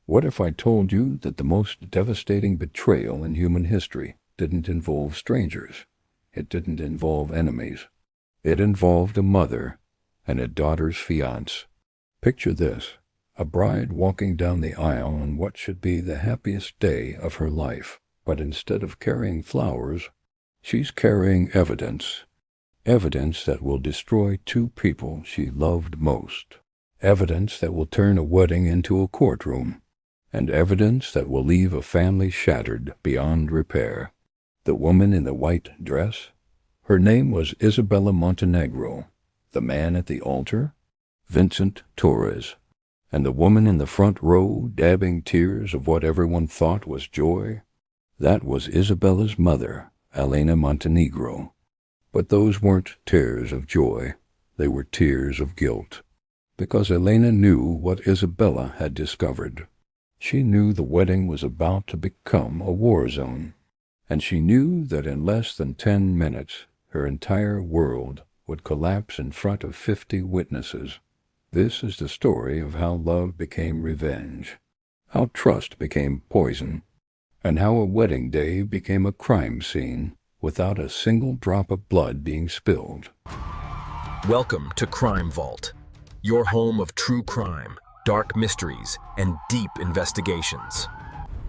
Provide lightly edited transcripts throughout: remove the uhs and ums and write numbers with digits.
What if I told you that the most devastating betrayal in human history didn't involve strangers? It didn't involve enemies. It involved a mother and a daughter's fiancé. Picture this, a bride walking down the aisle on what should be the happiest day of her life, but instead of carrying flowers, she's carrying evidence. Evidence that will destroy two people she loved most. Evidence that will turn a wedding into a courtroom. And evidence that will leave a family shattered beyond repair. The woman in the white dress? Her name was Isabella Montenegro. The man at the altar? Vincent Torres. And the woman in the front row, dabbing tears of what everyone thought was joy? That was Isabella's mother, Elena Montenegro. But those weren't tears of joy. They were tears of guilt. Because Elena knew what Isabella had discovered. She knew the wedding was about to become a war zone. And she knew that in less than 10 minutes, her entire world would collapse in front of 50 witnesses. This is the story of how love became revenge, how trust became poison, and how a wedding day became a crime scene without a single drop of blood being spilled. Welcome to Crime Vault, your home of true crime, dark mysteries, and deep investigations.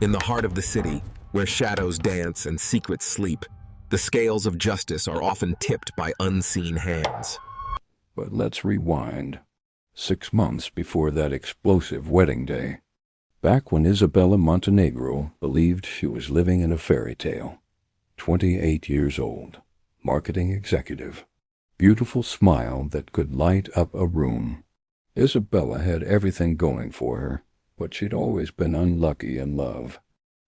In the heart of the city, where shadows dance and secrets sleep, the scales of justice are often tipped by unseen hands. But let's rewind. 6 months before that explosive wedding day, back when Isabella Montenegro believed she was living in a fairy tale. 28 years old, marketing executive, beautiful smile that could light up a room. Isabella had everything going for her, but she'd always been unlucky in love.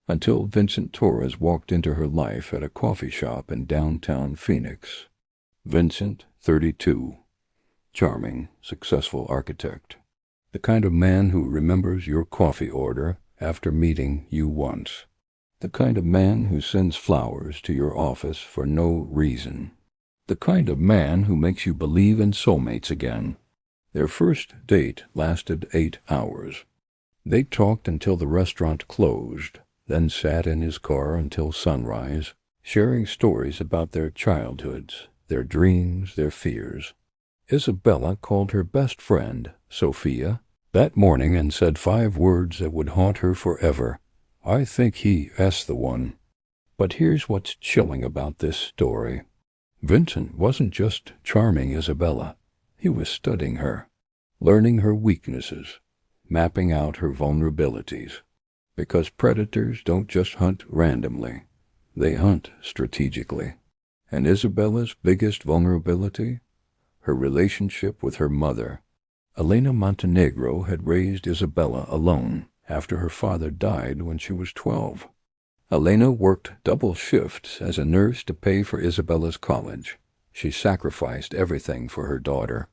Until Vincent Torres walked into her life at a coffee shop in downtown Phoenix. Vincent, 32. Charming, successful architect. The kind of man who remembers your coffee order after meeting you once. The kind of man who sends flowers to your office for no reason. The kind of man who makes you believe in soulmates again. Their first date lasted 8 hours. They talked until the restaurant closed, then sat in his car until sunrise, sharing stories about their childhoods, their dreams, their fears. Isabella called her best friend, Sophia, that morning and said 5 words that would haunt her forever. I think he's the one. But here's what's chilling about this story. Vincent wasn't just charming Isabella. He was studying her, learning her weaknesses, mapping out her vulnerabilities. Because predators don't just hunt randomly. They hunt strategically. And Isabella's biggest vulnerability? Her relationship with her mother. Elena Montenegro had raised Isabella alone after her father died when she was 12. Elena worked double shifts as a nurse to pay for Isabella's college. She sacrificed everything for her daughter,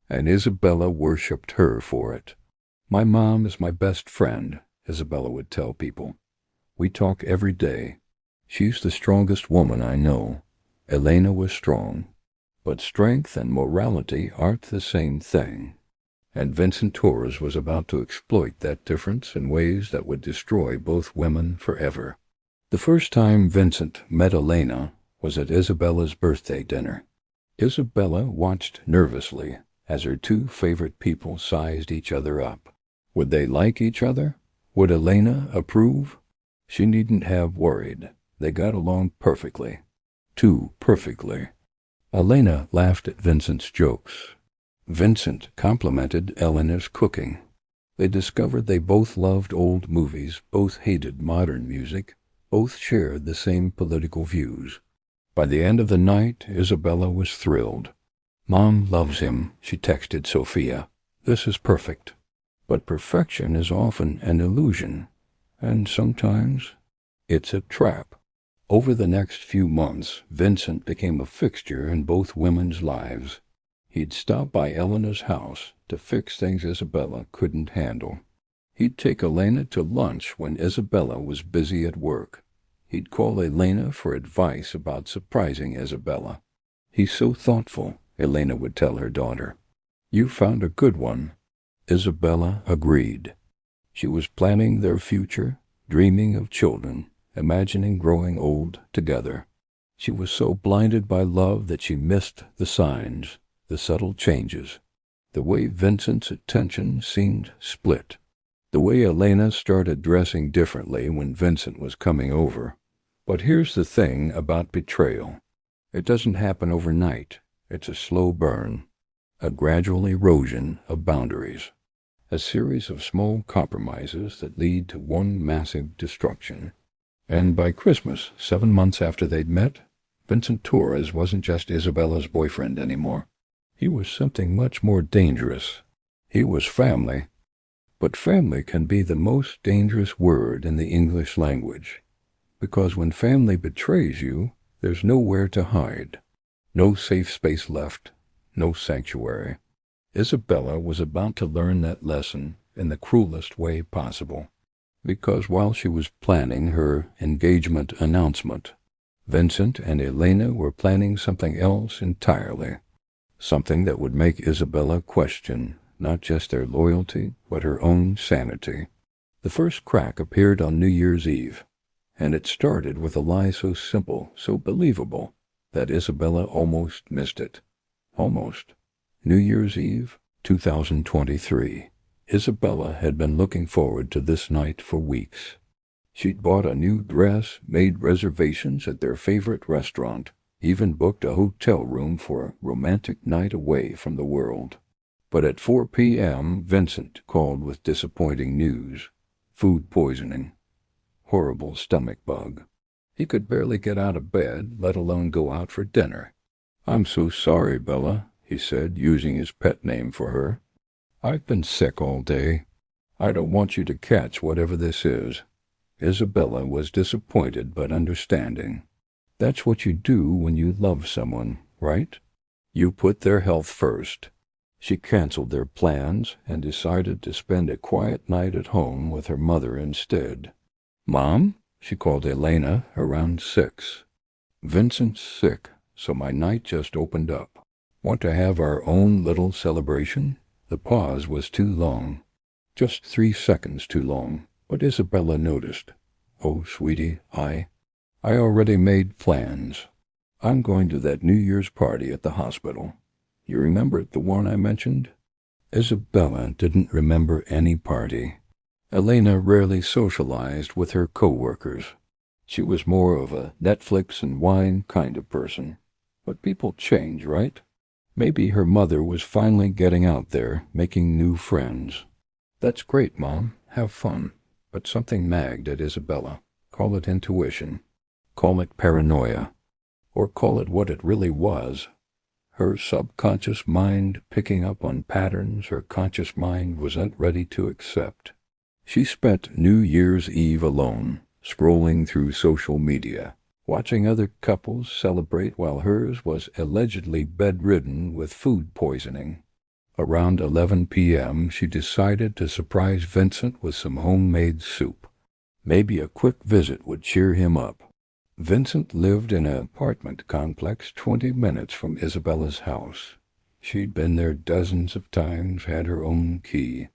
and Isabella worshipped her for it. My mom is my best friend, Isabella would tell people. We talk every day. She's the strongest woman I know. Elena was strong. But strength and morality aren't the same thing. And Vincent Torres was about to exploit that difference in ways that would destroy both women forever. The first time Vincent met Elena was at Isabella's birthday dinner. Isabella watched nervously as her 2 favorite people sized each other up. Would they like each other? Would Elena approve? She needn't have worried. They got along perfectly. Too perfectly. Elena laughed at Vincent's jokes. Vincent complimented Elena's cooking. They discovered they both loved old movies, both hated modern music, both shared the same political views. By the end of the night, Isabella was thrilled. Mom loves him, she texted Sophia. This is perfect. But perfection is often an illusion, and sometimes it's a trap. Over the next few months, Vincent became a fixture in both women's lives. He'd stop by Elena's house to fix things Isabella couldn't handle. He'd take Elena to lunch when Isabella was busy at work. He'd call Elena for advice about surprising Isabella. He's so thoughtful, Elena would tell her daughter. You found a good one. Isabella agreed. She was planning their future, dreaming of children, imagining growing old together. She was so blinded by love that she missed the signs, the subtle changes, the way Vincent's attention seemed split, the way Elena started dressing differently when Vincent was coming over. But here's the thing about betrayal. It doesn't happen overnight. It's a slow burn, a gradual erosion of boundaries, a series of small compromises that lead to one massive destruction. And by Christmas, 7 months after they'd met, Vincent Torres wasn't just Isabella's boyfriend anymore. He was something much more dangerous. He was family. But family can be the most dangerous word in the English language, because when family betrays you, there's nowhere to hide, no safe space left, no sanctuary. Isabella was about to learn that lesson in the cruelest way possible, because while she was planning her engagement announcement, Vincent and Elena were planning something else entirely, something that would make Isabella question not just their loyalty, but her own sanity. The first crack appeared on New Year's Eve, and it started with a lie so simple, so believable, that Isabella almost missed it. Almost. New Year's Eve, 2023. Isabella had been looking forward to this night for weeks. She'd bought a new dress, made reservations at their favorite restaurant, even booked a hotel room for a romantic night away from the world. But at 4 p.m., Vincent called with disappointing news. Food poisoning. Horrible stomach bug. He could barely get out of bed, let alone go out for dinner. "I'm so sorry, Bella," he said, using his pet name for her. "I've been sick all day. I don't want you to catch whatever this is." Isabella was disappointed but understanding. That's what you do when you love someone, right? You put their health first. She canceled their plans and decided to spend a quiet night at home with her mother instead. "Mom?" she called Elena around 6. "Vincent's sick, so my night just opened up. Want to have our own little celebration?" The pause was too long. Just 3 seconds too long, but Isabella noticed. "Oh, sweetie, I already made plans. I'm going to that New Year's party at the hospital. You remember the one I mentioned?" Isabella didn't remember any party. Elena rarely socialized with her co-workers. She was more of a Netflix and wine kind of person. But people change, right? Maybe her mother was finally getting out there, making new friends. "That's great, Mom. Have fun." But something nagged at Isabella. Call it intuition. Call it paranoia. Or call it what it really was. Her subconscious mind picking up on patterns her conscious mind wasn't ready to accept. She spent New Year's Eve alone, scrolling through social media, watching other couples celebrate while hers was allegedly bedridden with food poisoning. Around 11 p.m., she decided to surprise Vincent with some homemade soup. Maybe a quick visit would cheer him up. Vincent lived in an apartment complex 20 minutes from Isabella's house. She'd been there dozens of times, had her own key.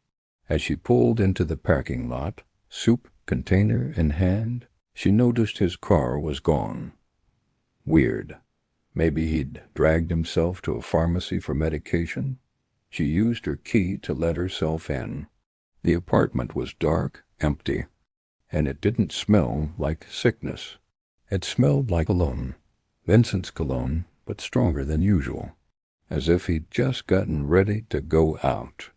As she pulled into the parking lot, soup container in hand, she noticed his car was gone. Weird. Maybe he'd dragged himself to a pharmacy for medication. She used her key to let herself in. The apartment was dark, empty, and it didn't smell like sickness. It smelled like cologne, Vincent's cologne, but stronger than usual, as if he'd just gotten ready to go out.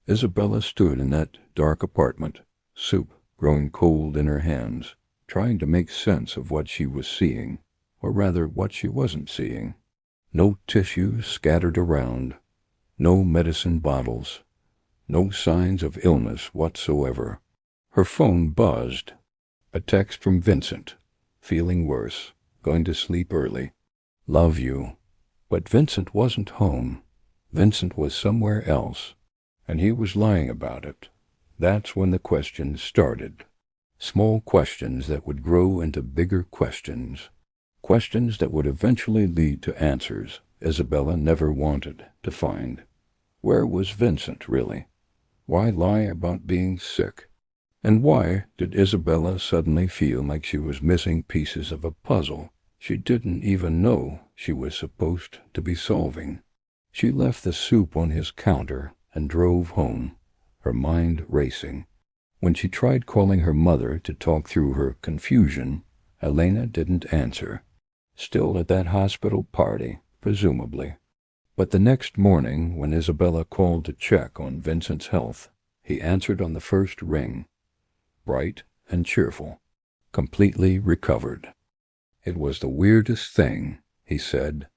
Isabella stood in that dark apartment, soup growing cold in her hands, trying to make sense of what she was seeing, or rather what she wasn't seeing. No tissues scattered around, no medicine bottles, no signs of illness whatsoever. Her phone buzzed. A text from Vincent. "Feeling worse. Going to sleep early. Love you." But Vincent wasn't home. Vincent was somewhere else, and he was lying about it. That's when the questions started. Small questions that would grow into bigger questions. Questions that would eventually lead to answers Isabella never wanted to find. Where was Vincent, really? Why lie about being sick? And why did Isabella suddenly feel like she was missing pieces of a puzzle she didn't even know she was supposed to be solving? She left the soup on his counter and drove home, her mind racing. When she tried calling her mother to talk through her confusion, Elena didn't answer. Still at that hospital party, presumably. But the next morning, when Isabella called to check on Vincent's health, he answered on the first ring. Bright and cheerful, completely recovered. It was the weirdest thing, he said.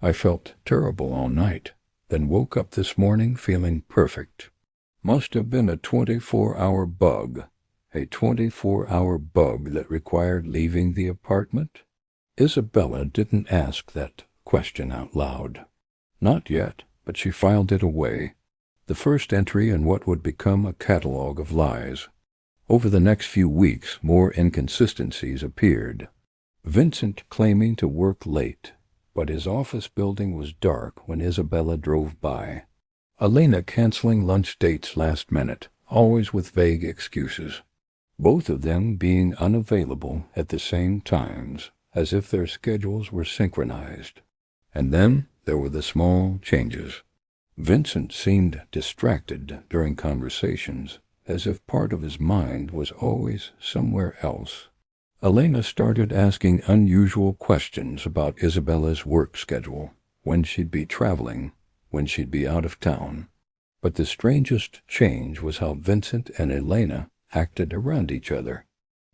I felt terrible all night, then woke up this morning feeling perfect. Must have been a 24-hour bug. A 24-hour bug that required leaving the apartment? Isabella didn't ask that question out loud. Not yet, but she filed it away. The first entry in what would become a catalogue of lies. Over the next few weeks, more inconsistencies appeared. Vincent claiming to work late, but his office building was dark when Isabella drove by. Elena canceling lunch dates last minute, always with vague excuses. Both of them being unavailable at the same times, as if their schedules were synchronized. And then there were the small changes. Vincent seemed distracted during conversations, as if part of his mind was always somewhere else. Elena started asking unusual questions about Isabella's work schedule, when she'd be traveling, when she'd be out of town. But the strangest change was how Vincent and Elena acted around each other.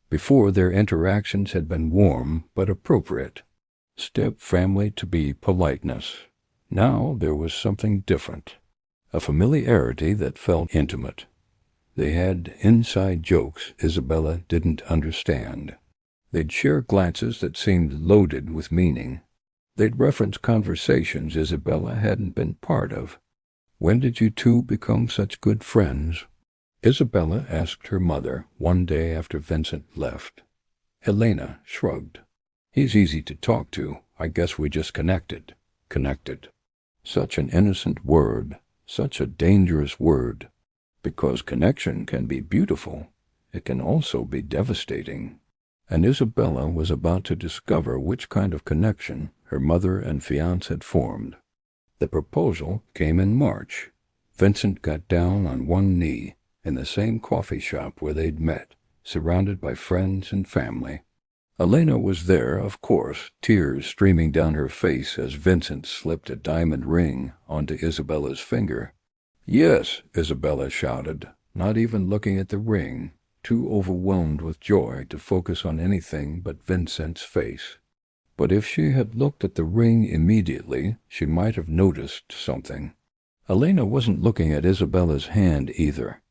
Before, their interactions had been warm but appropriate. Step-family to be politeness. Now there was something different. A familiarity that felt intimate. They had inside jokes Isabella didn't understand. They'd share glances that seemed loaded with meaning. They'd reference conversations Isabella hadn't been part of. When did you two become such good friends? Isabella asked her mother one day after Vincent left. Elena shrugged. He's easy to talk to. I guess we just connected. Connected. Such an innocent word. Such a dangerous word. Because connection can be beautiful, it can also be devastating. And Isabella was about to discover which kind of connection her mother and fiancé had formed. The proposal came in March. Vincent got down on one knee in the same coffee shop where they'd met, surrounded by friends and family. Elena was there, of course, tears streaming down her face as Vincent slipped a diamond ring onto Isabella's finger. Yes, Isabella shouted, not even looking at the ring, too overwhelmed with joy to focus on anything but Vincent's face. But if she had looked at the ring immediately, she might have noticed something. Elena wasn't looking at Isabella's hand either.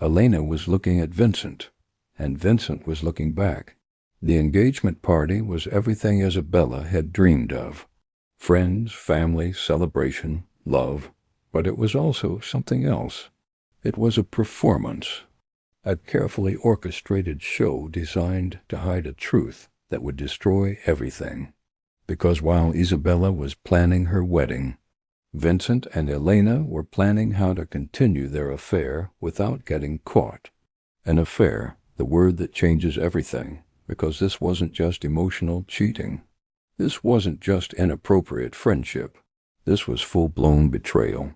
Elena was looking at Vincent, and Vincent was looking back. The engagement party was everything Isabella had dreamed of. Friends, family, celebration, love. But it was also something else. It was a performance. A carefully orchestrated show designed to hide a truth that would destroy everything. Because while Isabella was planning her wedding, Vincent and Elena were planning how to continue their affair without getting caught. An affair, the word that changes everything, because this wasn't just emotional cheating. This wasn't just inappropriate friendship. This was full-blown betrayal.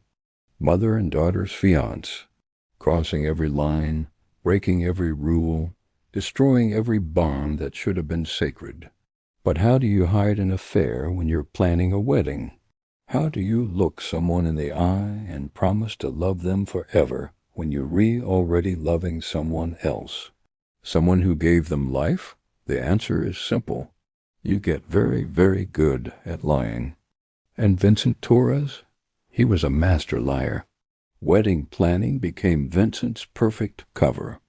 Mother and daughter's fiancé, crossing every line, breaking every rule, destroying every bond that should have been sacred. But how do you hide an affair when you're planning a wedding? How do you look someone in the eye and promise to love them forever when you're already loving someone else? Someone who gave them life? The answer is simple. You get very, very good at lying. And Vincent Torres? He was a master liar. Wedding planning became Vincent's perfect cover.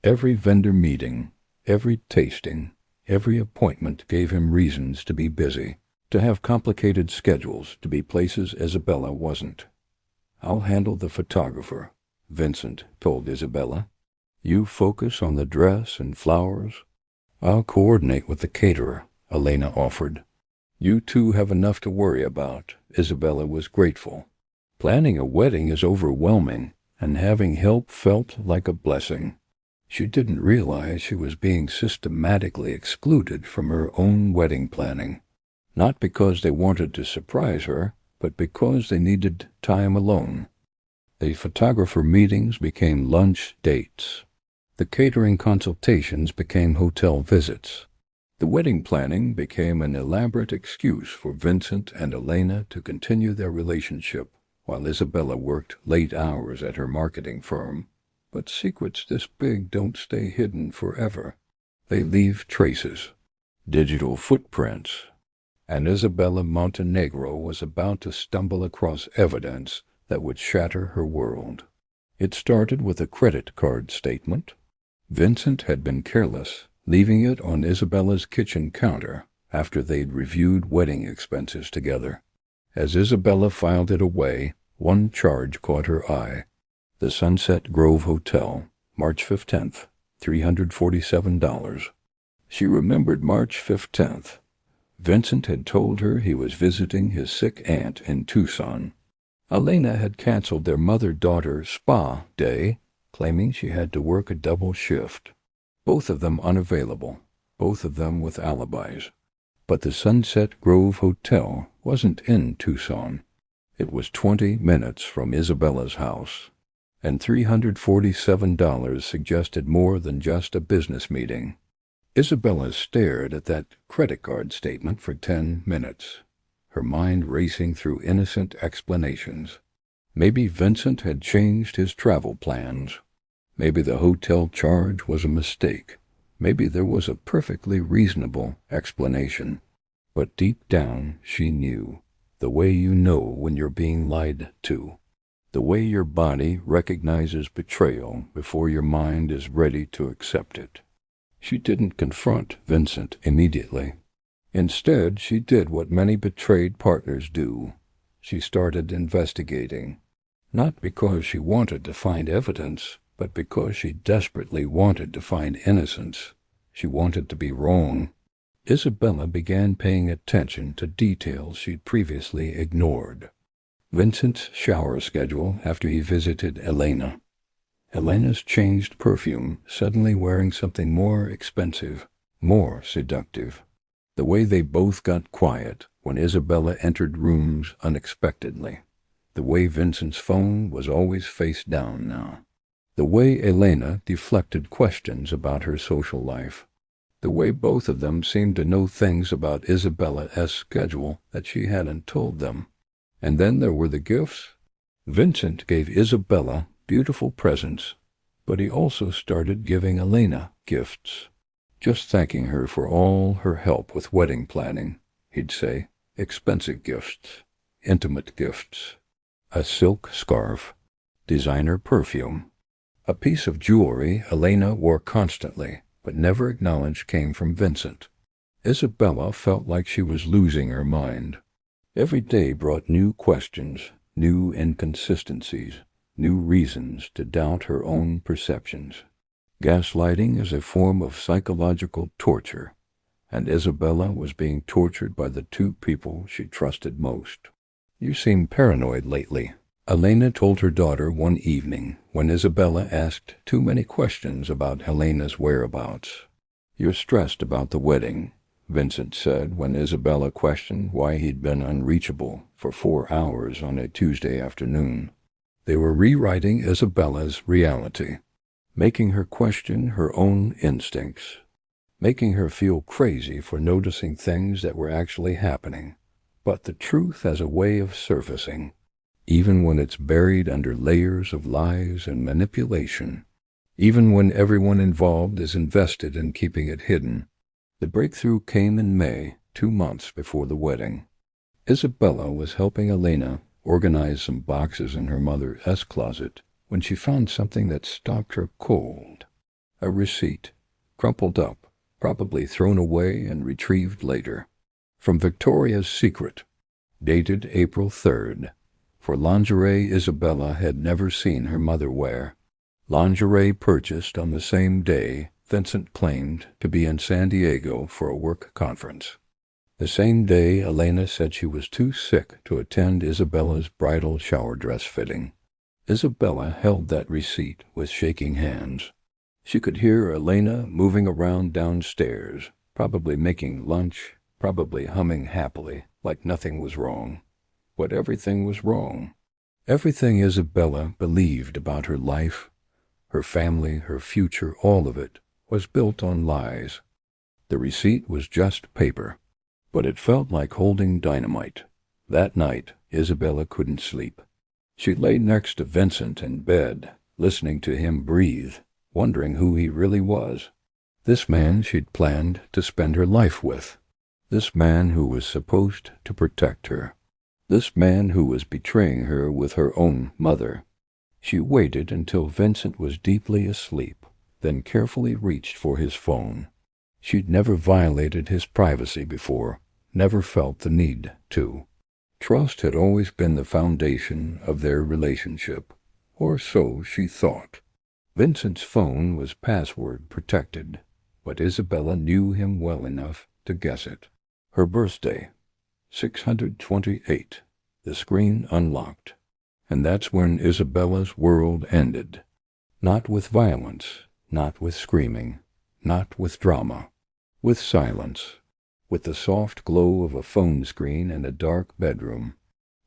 Every vendor meeting, every tasting, every appointment gave him reasons to be busy, to have complicated schedules, to be places Isabella wasn't. I'll handle the photographer, Vincent told Isabella. You focus on the dress and flowers. I'll coordinate with the caterer, Elena offered. You two have enough to worry about. Isabella was grateful. Planning a wedding is overwhelming, and having help felt like a blessing. She didn't realize she was being systematically excluded from her own wedding planning, not because they wanted to surprise her, but because they needed time alone. The photographer meetings became lunch dates. The catering consultations became hotel visits. The wedding planning became an elaborate excuse for Vincent and Elena to continue their relationship while Isabella worked late hours at her marketing firm. But secrets this big don't stay hidden forever. They leave traces, digital footprints, and Isabella Montenegro was about to stumble across evidence that would shatter her world. It started with a credit card statement. Vincent had been careless, leaving it on Isabella's kitchen counter after they'd reviewed wedding expenses together. As Isabella filed it away, one charge caught her eye. The Sunset Grove Hotel, March 15th, $347. She remembered March 15th. Vincent had told her he was visiting his sick aunt in Tucson. Elena had canceled their mother-daughter spa day, claiming she had to work a double shift. Both of them unavailable, both of them with alibis. But the Sunset Grove Hotel wasn't in Tucson. It was 20 minutes from Isabella's house, and $347 suggested more than just a business meeting. Isabella stared at that credit card statement for 10 minutes, her mind racing through innocent explanations. Maybe Vincent had changed his travel plans. Maybe the hotel charge was a mistake. Maybe there was a perfectly reasonable explanation. But deep down she knew, the way you know when you're being lied to. The way your body recognizes betrayal before your mind is ready to accept it. She didn't confront Vincent immediately. Instead, she did what many betrayed partners do. She started investigating. Not because she wanted to find evidence, but because she desperately wanted to find innocence. She wanted to be wrong. Isabella began paying attention to details she'd previously ignored. Vincent's shower schedule after he visited Elena. Elena's changed perfume, suddenly wearing something more expensive, more seductive. The way they both got quiet when Isabella entered rooms unexpectedly. The way Vincent's phone was always face down now. The way Elena deflected questions about her social life. The way both of them seemed to know things about Isabella's schedule that she hadn't told them. And then there were the gifts. Vincent gave Isabella beautiful presents, but he also started giving Elena gifts. Just thanking her for all her help with wedding planning, he'd say. Expensive gifts, intimate gifts, a silk scarf, designer perfume. A piece of jewelry Elena wore constantly, but never acknowledged came from Vincent. Isabella felt like she was losing her mind. Every day brought new questions, new inconsistencies, new reasons to doubt her own perceptions. Gaslighting is a form of psychological torture, and Isabella was being tortured by the two people she trusted most. "You seem paranoid lately," Elena told her daughter one evening when Isabella asked too many questions about Elena's whereabouts. "You're stressed about the wedding," Vincent said when Isabella questioned why he'd been unreachable for 4 hours on a Tuesday afternoon. They were rewriting Isabella's reality, making her question her own instincts, making her feel crazy for noticing things that were actually happening. But the truth has a way of surfacing, even when it's buried under layers of lies and manipulation, even when everyone involved is invested in keeping it hidden. The breakthrough came in May, 2 months before the wedding. Isabella was helping Elena organize some boxes in her mother's closet when she found something that stopped her cold. A receipt, crumpled up, probably thrown away and retrieved later. From Victoria's Secret, dated April 3rd, for lingerie Isabella had never seen her mother wear. Lingerie purchased on the same day Vincent claimed to be in San Diego for a work conference. The same day Elena said she was too sick to attend Isabella's bridal shower dress fitting. Isabella held that receipt with shaking hands. She could hear Elena moving around downstairs, probably making lunch, probably humming happily, like nothing was wrong. But everything was wrong. Everything Isabella believed about her life, her family, her future, all of it, was built on lies. The receipt was just paper, but it felt like holding dynamite. That night, Isabella couldn't sleep. She lay next to Vincent in bed, listening to him breathe, wondering who he really was. This man she'd planned to spend her life with. This man who was supposed to protect her. This man who was betraying her with her own mother. She waited until Vincent was deeply asleep, then carefully reached for his phone. She'd never violated his privacy before, never felt the need to. Trust had always been the foundation of their relationship, or so she thought. Vincent's phone was password protected, but Isabella knew him well enough to guess it. Her birthday, 628. The screen unlocked. And that's when Isabella's world ended. Not with violence, not with screaming, not with drama. With silence. With the soft glow of a phone screen in a dark bedroom.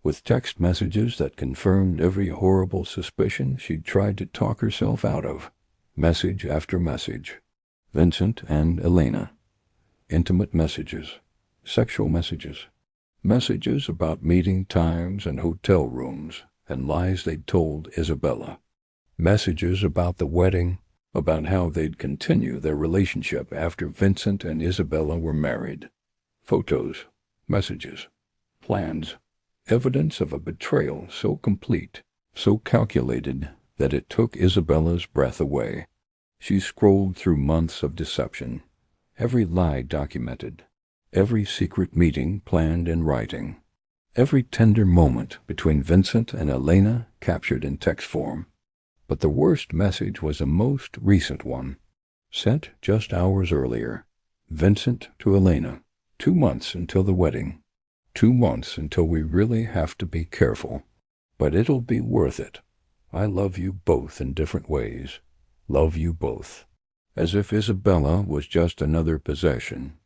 With text messages that confirmed every horrible suspicion she'd tried to talk herself out of. Message after message. Vincent and Elena. Intimate messages. Sexual messages. Messages about meeting times and hotel rooms, and lies they'd told Isabella. Messages about the wedding, about how they'd continue their relationship after Vincent and Isabella were married. Photos, messages, plans, evidence of a betrayal so complete, so calculated, that it took Isabella's breath away. She scrolled through months of deception, every lie documented, every secret meeting planned in writing, every tender moment between Vincent and Elena captured in text form. But the worst message was a most recent one, sent just hours earlier. Vincent to Elena. 2 months until the wedding. 2 months until we really have to be careful. But it'll be worth it. I love you both in different ways. Love you both. As if Isabella was just another possession.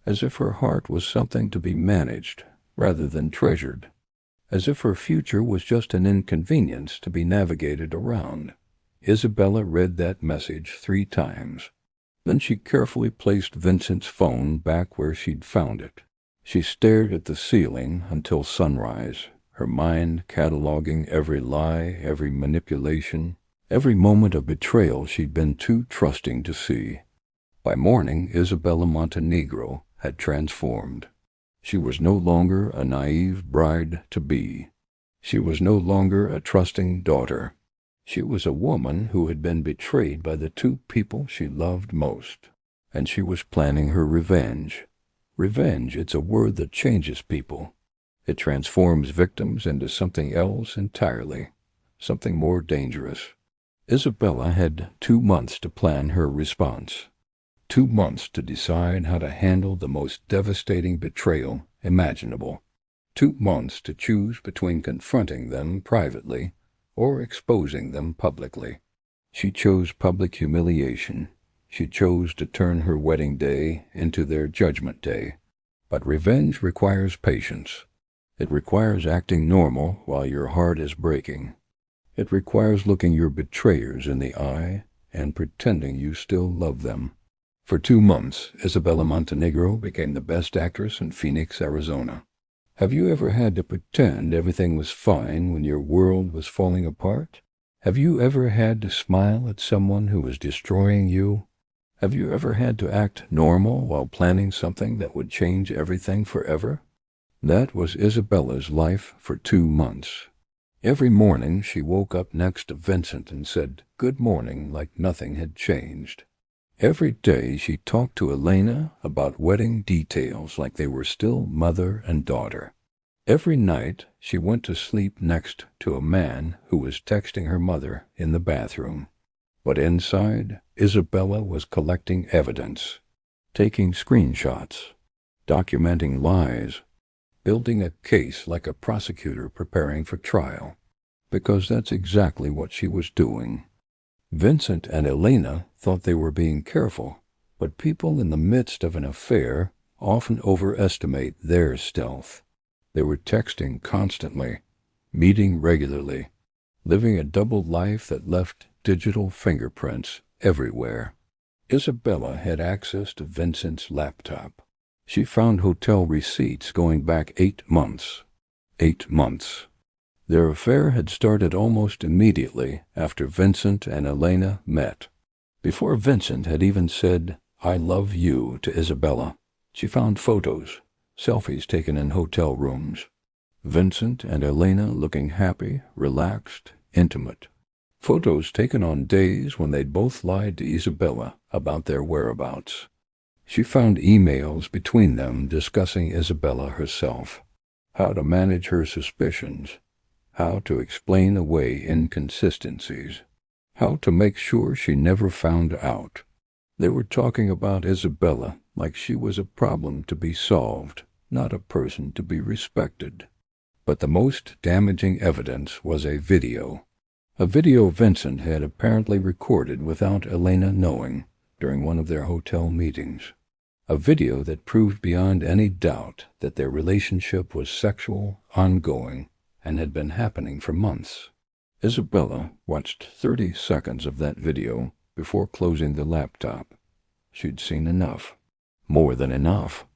As if her heart was something to be managed rather than treasured. As if her future was just an inconvenience to be navigated around. Isabella read that message 3 times. Then she carefully placed Vincent's phone back where she'd found it. She stared at the ceiling until sunrise, her mind cataloging every lie, every manipulation, every moment of betrayal she'd been too trusting to see. By morning, Isabella Montenegro had transformed. She was no longer a naive bride-to-be. She was no longer a trusting daughter. She was a woman who had been betrayed by the 2 people she loved most, and she was planning her revenge. Revenge, it's a word that changes people. It transforms victims into something else entirely, something more dangerous. Isabella had 2 months to plan her response. 2 months to decide how to handle the most devastating betrayal imaginable. 2 months to choose between confronting them privately or exposing them publicly. She chose public humiliation. She chose to turn her wedding day into their judgment day. But revenge requires patience. It requires acting normal while your heart is breaking. It requires looking your betrayers in the eye and pretending you still love them. For 2 months, Isabella Montenegro became the best actress in Phoenix, Arizona. Have you ever had to pretend everything was fine when your world was falling apart? Have you ever had to smile at someone who was destroying you? Have you ever had to act normal while planning something that would change everything forever? That was Isabella's life for 2 months. Every morning she woke up next to Vincent and said, "Good morning," like nothing had changed. Every day she talked to Elena about wedding details like they were still mother and daughter. Every night she went to sleep next to a man who was texting her mother in the bathroom. But inside, Isabella was collecting evidence, taking screenshots, documenting lies, building a case like a prosecutor preparing for trial, because that's exactly what she was doing. Vincent and Elena thought they were being careful, but people in the midst of an affair often overestimate their stealth. They were texting constantly, meeting regularly, living a double life that left digital fingerprints everywhere. Isabella had access to Vincent's laptop. She found hotel receipts going back 8 months. 8 months. Their affair had started almost immediately after Vincent and Elena met. Before Vincent had even said, "I love you" to Isabella, she found photos, selfies taken in hotel rooms. Vincent and Elena looking happy, relaxed, intimate. Photos taken on days when they'd both lied to Isabella about their whereabouts. She found emails between them discussing Isabella herself, how to manage her suspicions, how to explain away inconsistencies, how to make sure she never found out. They were talking about Isabella like she was a problem to be solved, not a person to be respected. But the most damaging evidence was a video Vincent had apparently recorded without Elena knowing during one of their hotel meetings. A video that proved beyond any doubt that their relationship was sexual, ongoing, and had been happening for months. Isabella watched 30 seconds of that video before closing the laptop. She'd seen enough. More than enough.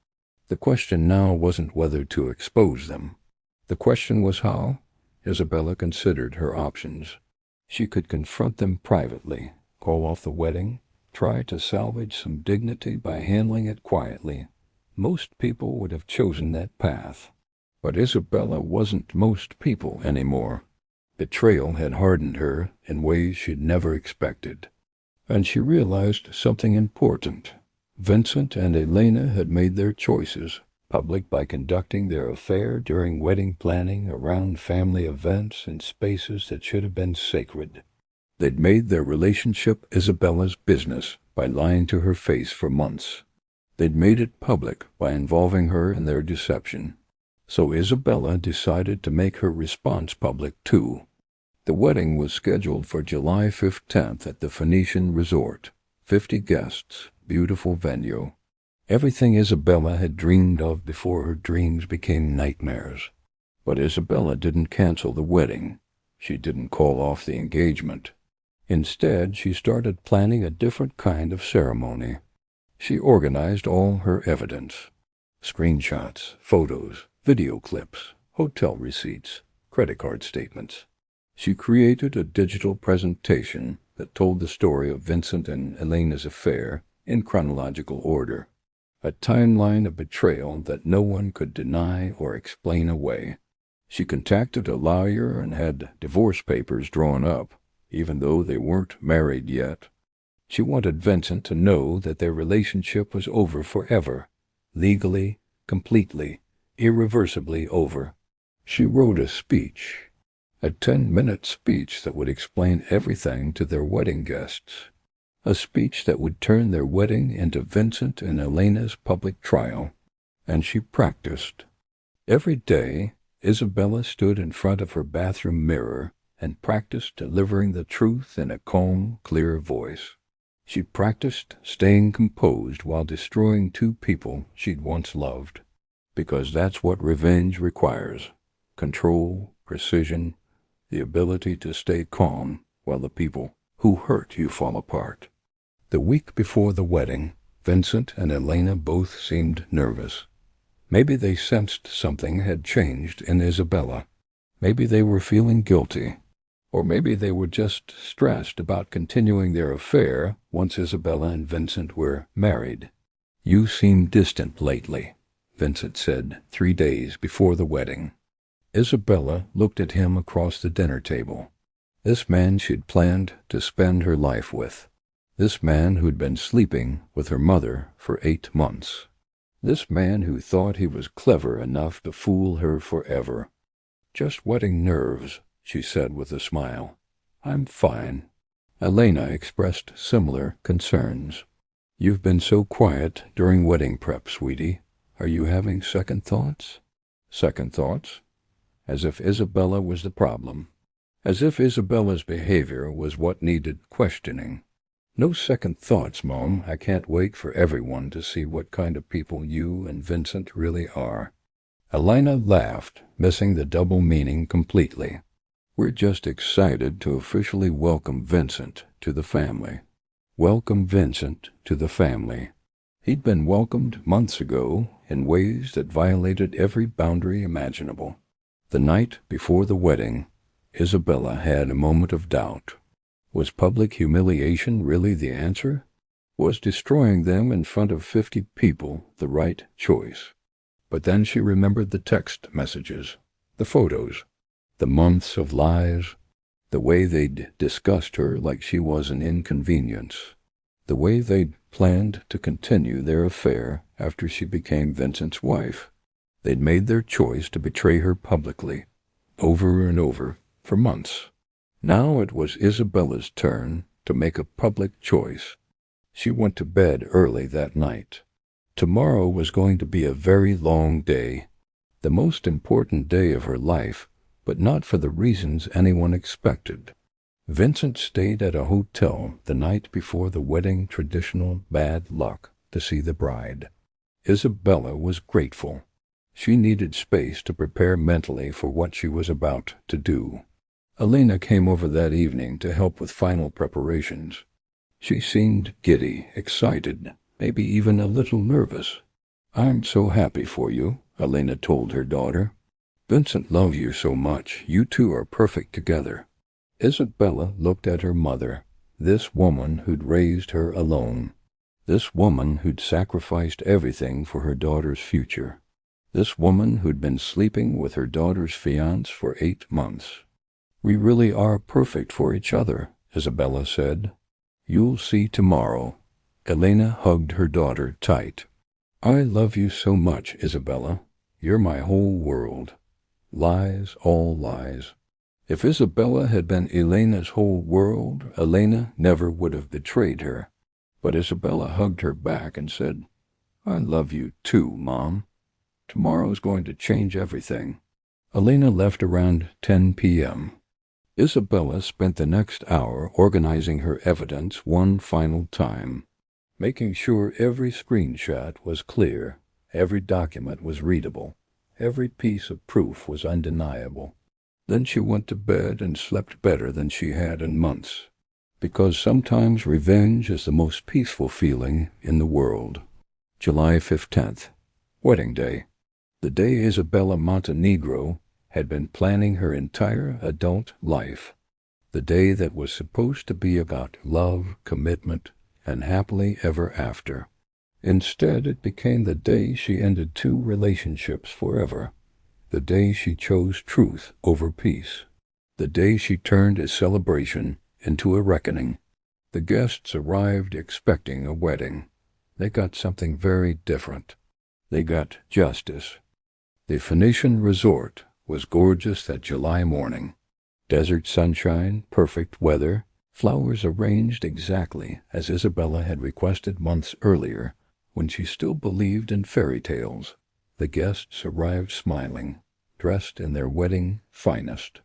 The question now wasn't whether to expose them. The question was how. Isabella considered her options. She could confront them privately, call off the wedding, try to salvage some dignity by handling it quietly. Most people would have chosen that path. But Isabella wasn't most people anymore. Betrayal had hardened her in ways she'd never expected. And she realized something important. Vincent and Elena had made their choices public by conducting their affair during wedding planning around family events in spaces that should have been sacred. They'd made their relationship Isabella's business by lying to her face for months. They'd made it public by involving her in their deception. So Isabella decided to make her response public too. The wedding was scheduled for July 15th at the Phoenician Resort. 50 guests, beautiful venue. Everything Isabella had dreamed of before her dreams became nightmares. But Isabella didn't cancel the wedding. She didn't call off the engagement. Instead, she started planning a different kind of ceremony. She organized all her evidence. Screenshots, photos, video clips, hotel receipts, credit card statements. She created a digital presentation that told the story of Vincent and Elena's affair in chronological order. A timeline of betrayal that no one could deny or explain away. She contacted a lawyer and had divorce papers drawn up, even though they weren't married yet. She wanted Vincent to know that their relationship was over forever, legally, completely, irreversibly over. She wrote a speech, a 10-minute speech that would explain everything to their wedding guests. A speech that would turn their wedding into Vincent and Elena's public trial. And she practiced. Every day, Isabella stood in front of her bathroom mirror and practiced delivering the truth in a calm, clear voice. She practiced staying composed while destroying 2 people she'd once loved. Because that's what revenge requires. Control, precision, the ability to stay calm while the people who hurt you fall apart. The week before the wedding, Vincent and Elena both seemed nervous. Maybe they sensed something had changed in Isabella. Maybe they were feeling guilty. Or maybe they were just stressed about continuing their affair once Isabella and Vincent were married. "You seem distant lately," Vincent said 3 days before the wedding. Isabella looked at him across the dinner table. This man she'd planned to spend her life with. This man who'd been sleeping with her mother for 8 months. This man who thought he was clever enough to fool her forever. "Just wetting nerves," she said with a smile. "I'm fine." Elena expressed similar concerns. "You've been so quiet during wedding prep, sweetie. Are you having second thoughts?" Second thoughts? As if Isabella was the problem. as if Isabella's behavior was what needed questioning. "No second thoughts, Mom. I can't wait for everyone to see what kind of people you and Vincent really are." Elena laughed, missing the double meaning completely. "We're just excited to officially welcome Vincent to the family." Welcome Vincent to the family. He'd been welcomed months ago in ways that violated every boundary imaginable. The night before the wedding, Isabella had a moment of doubt. Was public humiliation really the answer? Was destroying them in front of 50 people the right choice? But then she remembered the text messages, the photos, the months of lies, the way they'd discussed her like she was an inconvenience, the way they'd planned to continue their affair after she became Vincent's wife. They'd made their choice to betray her publicly, over and over, for months. Now it was Isabella's turn to make a public choice. She went to bed early that night. Tomorrow was going to be a very long day, the most important day of her life, but not for the reasons anyone expected. Vincent stayed at a hotel the night before the wedding, traditional bad luck, to see the bride. Isabella was grateful. She needed space to prepare mentally for what she was about to do. Elena came over that evening to help with final preparations. She seemed giddy, excited, maybe even a little nervous. "I'm so happy for you," Elena told her daughter. "Vincent loves you so much. You two are perfect together." Isabella looked at her mother, this woman who'd raised her alone, this woman who'd sacrificed everything for her daughter's future, this woman who'd been sleeping with her daughter's fiancé for 8 months. "We really are perfect for each other," Isabella said. "You'll see tomorrow." Elena hugged her daughter tight. "I love you so much, Isabella. You're my whole world." Lies, all lies. If Isabella had been Elena's whole world, Elena never would have betrayed her. But Isabella hugged her back and said, "I love you too, Mom. Tomorrow's going to change everything." Elena left around 10 p.m. Isabella spent the next hour organizing her evidence one final time, making sure every screenshot was clear, every document was readable, every piece of proof was undeniable. Then she went to bed and slept better than she had in months, because sometimes revenge is the most peaceful feeling in the world. July 15th, wedding day. The day Isabella Montenegro had been planning her entire adult life. The day that was supposed to be about love, commitment, and happily ever after. Instead, it became the day she ended 2 relationships forever. The day she chose truth over peace. The day she turned a celebration into a reckoning. The guests arrived expecting a wedding. They got something very different. They got justice. The Phoenician resort was gorgeous that July morning. Desert sunshine, perfect weather, flowers arranged exactly as Isabella had requested months earlier, when she still believed in fairy tales. The guests arrived smiling, dressed in their wedding finest.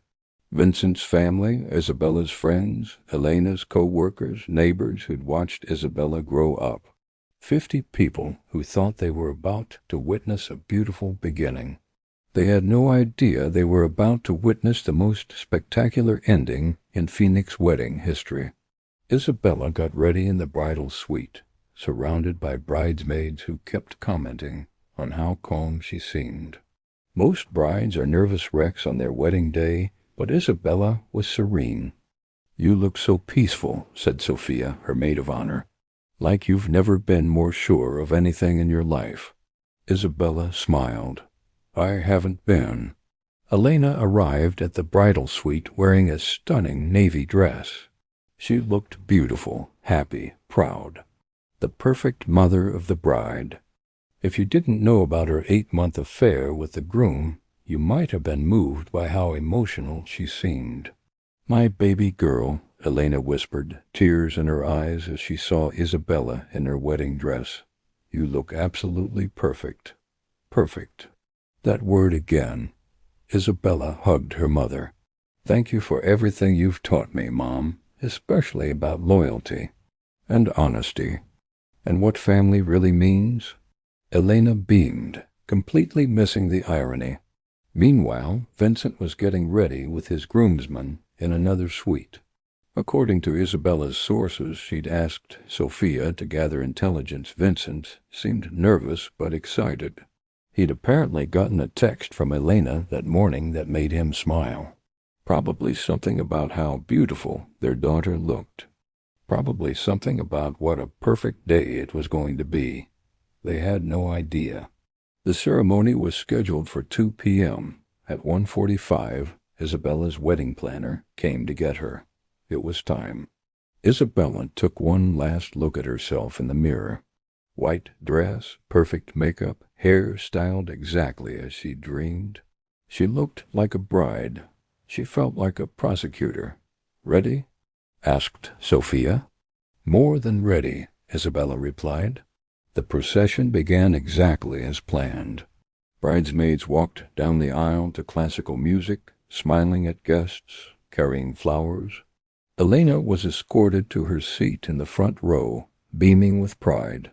Vincent's family, Isabella's friends, Elena's co-workers, neighbors who'd watched Isabella grow up. 50 people who thought they were about to witness a beautiful beginning. They had no idea they were about to witness the most spectacular ending in Phoenix wedding history. Isabella got ready in the bridal suite, surrounded by bridesmaids who kept commenting on how calm she seemed. Most brides are nervous wrecks on their wedding day, but Isabella was serene. "You look so peaceful," said Sophia, her maid of honor, "like you've never been more sure of anything in your life." Isabella smiled. "I haven't been." Elena arrived at the bridal suite wearing a stunning navy dress. She looked beautiful, happy, proud. The perfect mother of the bride. If you didn't know about her 8-month affair with the groom, you might have been moved by how emotional she seemed. "My baby girl," Elena whispered, tears in her eyes as she saw Isabella in her wedding dress. "You look absolutely perfect. Perfect." That word again. Isabella hugged her mother. Thank you for everything you've taught me, Mom, especially about loyalty and honesty and what family really means." Elena beamed, completely missing the irony. Meanwhile, Vincent was getting ready with his groomsmen in another suite. According to Isabella's sources, she'd asked Sophia to gather intelligence. Vincent seemed nervous but excited. He'd apparently gotten a text from Elena that morning that made him smile. Probably something about how beautiful their daughter looked. Probably something about what a perfect day it was going to be. They had no idea. The ceremony was scheduled for 2 p.m. At 1:45, Isabella's wedding planner came to get her. It was time. Isabella took one last look at herself in the mirror. White dress, perfect makeup, hair styled exactly as she dreamed. She looked like a bride. She felt like a prosecutor. "Ready?" asked Sophia. "More than ready," Isabella replied. The procession began exactly as planned. Bridesmaids walked down the aisle to classical music, smiling at guests, carrying flowers. Elena was escorted to her seat in the front row, beaming with pride.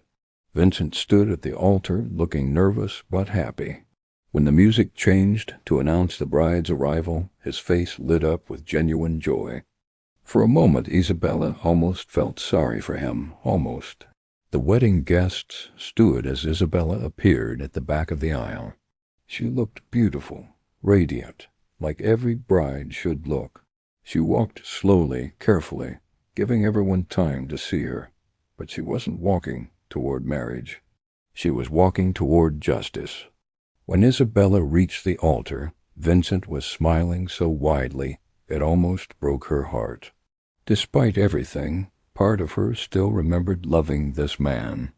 Vincent stood at the altar, looking nervous but happy. When the music changed to announce the bride's arrival, his face lit up with genuine joy. For a moment, Isabella almost felt sorry for him, almost. The wedding guests stood as Isabella appeared at the back of the aisle. She looked beautiful, radiant, like every bride should look. She walked slowly, carefully, giving everyone time to see her. But she wasn't walking toward marriage. She was walking toward justice. When Isabella reached the altar, Vincent was smiling so widely it almost broke her heart. Despite everything, part of her still remembered loving this man.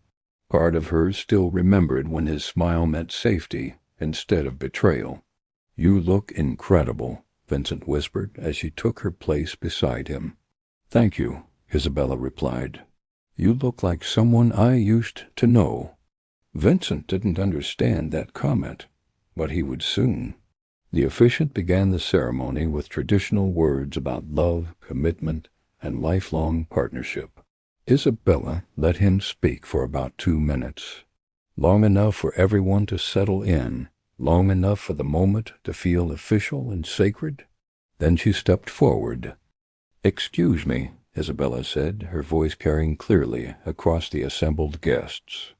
Part of her still remembered when his smile meant safety instead of betrayal. "You look incredible," Vincent whispered as she took her place beside him. "Thank you," Isabella replied. "You look like someone I used to know." Vincent didn't understand that comment, but he would soon. The officiant began the ceremony with traditional words about love, commitment, and lifelong partnership. Isabella let him speak for about 2 minutes, long enough for everyone to settle in, long enough for the moment to feel official and sacred. Then she stepped forward. "Excuse me," Isabella said, her voice carrying clearly across the assembled guests.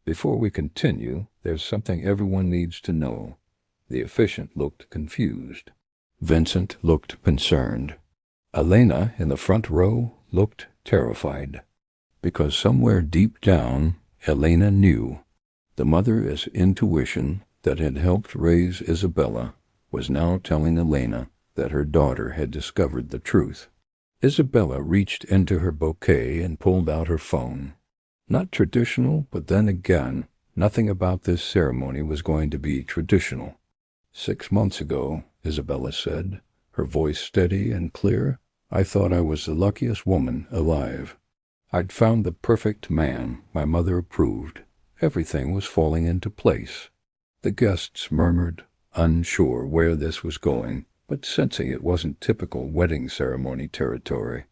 "Before we continue, there's something everyone needs to know." The officiant looked confused. Vincent looked concerned. Elena, in the front row, looked terrified. Because somewhere deep down, Elena knew. The mother's intuition that had helped raise Isabella was now telling Elena that her daughter had discovered the truth. Isabella reached into her bouquet and pulled out her phone. Not traditional, but then again, nothing about this ceremony was going to be traditional. 6 months ago, Isabella said, her voice steady and clear, I thought I was the luckiest woman alive. I'd found the perfect man my mother approved. Everything was falling into place. The guests murmured, unsure where this was going, but sensing it wasn't typical wedding ceremony territory.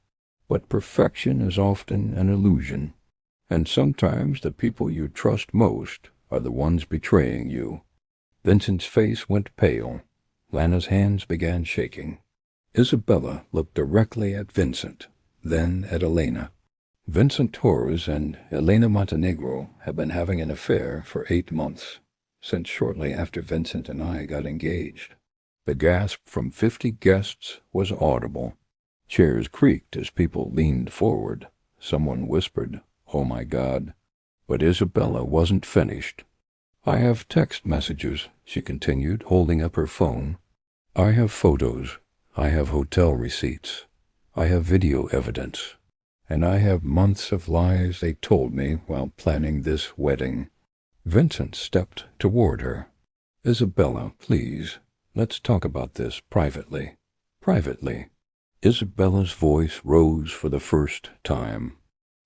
But perfection is often an illusion, and sometimes the people you trust most are the ones betraying you. Vincent's face went pale. Lana's hands began shaking. Isabella looked directly at Vincent, then at Elena. Vincent Torres and Elena Montenegro had been having an affair for 8 months, since shortly after Vincent and I got engaged. The gasp from 50 guests was audible. Chairs creaked as people leaned forward. Someone whispered, "Oh my God." But Isabella wasn't finished. I have text messages, she continued, holding up her phone. I have photos. I have hotel receipts. I have video evidence. And I have months of lies they told me while planning this wedding. Vincent stepped toward her. Isabella, please, let's talk about this privately. Privately. Isabella's voice rose for the first time.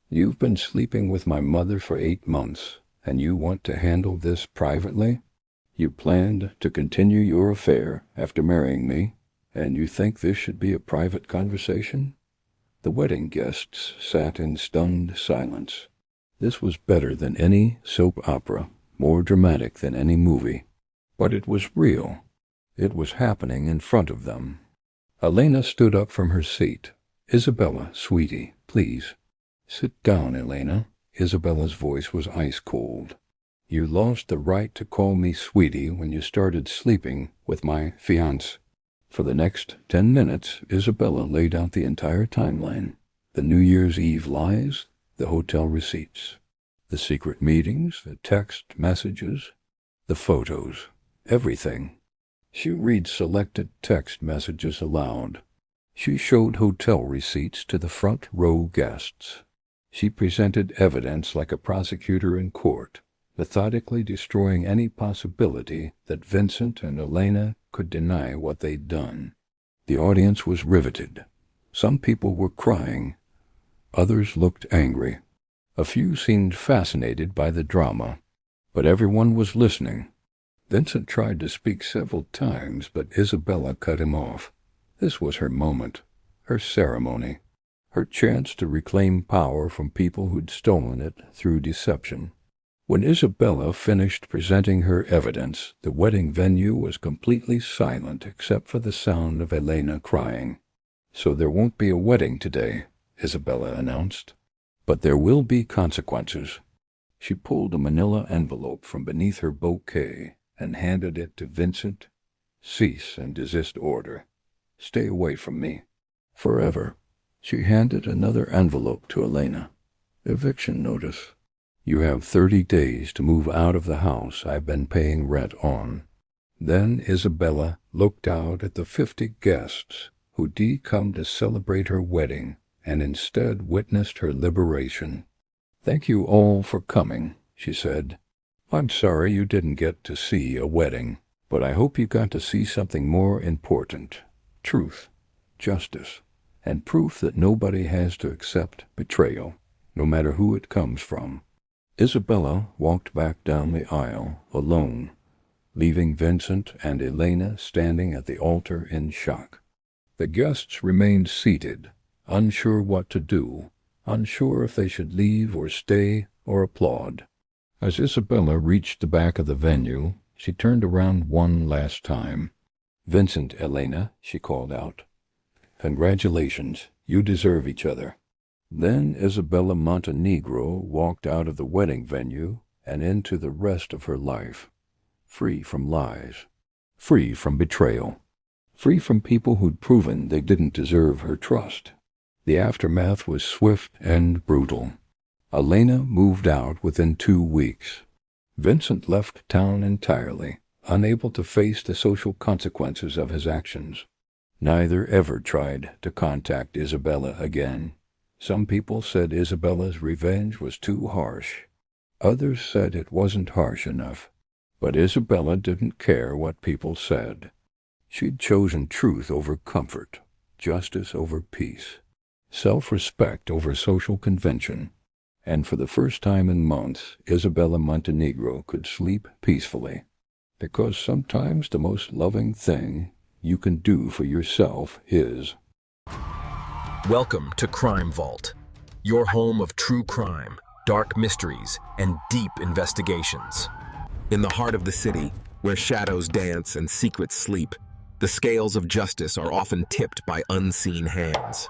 You've been sleeping with my mother for 8 months, and you want to handle this privately? You planned to continue your affair after marrying me, And you think this should be a private conversation? The wedding guests sat in stunned silence. This was better than any soap opera, more dramatic than any movie. But it was real. It was happening in front of them. Elena stood up from her seat. "Isabella, sweetie, please." "Sit down, Elena." Isabella's voice was ice cold. "You lost the right to call me sweetie when you started sleeping with my fiancé." For the next 10 minutes, Isabella laid out the entire timeline. The New Year's Eve lies, the hotel receipts, the secret meetings, the text messages, the photos, everything. She read selected text messages aloud. She showed hotel receipts to the front row guests. She presented evidence like a prosecutor in court, methodically destroying any possibility that Vincent and Elena could deny what they'd done. The audience was riveted. Some people were crying. Others looked angry. A few seemed fascinated by the drama. But everyone was listening. Vincent tried to speak several times, but Isabella cut him off. This was her moment, her ceremony, her chance to reclaim power from people who'd stolen it through deception. When Isabella finished presenting her evidence, the wedding venue was completely silent except for the sound of Elena crying. "So there won't be a wedding today," Isabella announced. "But there will be consequences." She pulled a manila envelope from beneath her bouquet and handed it to Vincent. "Cease and desist order. Stay away from me. Forever." She handed another envelope to Elena. "Eviction notice. You have 30 days to move out of the house I've been paying rent on." Then Isabella looked out at the 50 guests who'd come to celebrate her wedding and instead witnessed her liberation. "Thank you all for coming," she said. "I'm sorry you didn't get to see a wedding, but I hope you got to see something more important. Truth, justice, and proof that nobody has to accept betrayal, no matter who it comes from." Isabella walked back down the aisle, alone, leaving Vincent and Elena standing at the altar in shock. The guests remained seated, unsure what to do, unsure if they should leave or stay or applaud. As Isabella reached the back of the venue, she turned around one last time. "Vincent, Elena," she called out. "Congratulations, you deserve each other." Then Isabella Montenegro walked out of the wedding venue and into the rest of her life, free from lies, free from betrayal, free from people who'd proven they didn't deserve her trust. The aftermath was swift and brutal. Elena moved out within 2 weeks. Vincent left town entirely, unable to face the social consequences of his actions. Neither ever tried to contact Isabella again. Some people said Isabella's revenge was too harsh. Others said it wasn't harsh enough. But Isabella didn't care what people said. She'd chosen truth over comfort, justice over peace, self-respect over social convention. And for the first time in months, Isabella Montenegro could sleep peacefully. Because sometimes the most loving thing you can do for yourself is... Welcome to Crime Vault, your home of true crime, dark mysteries, and deep investigations. In the heart of the city, where shadows dance and secrets sleep, the scales of justice are often tipped by unseen hands.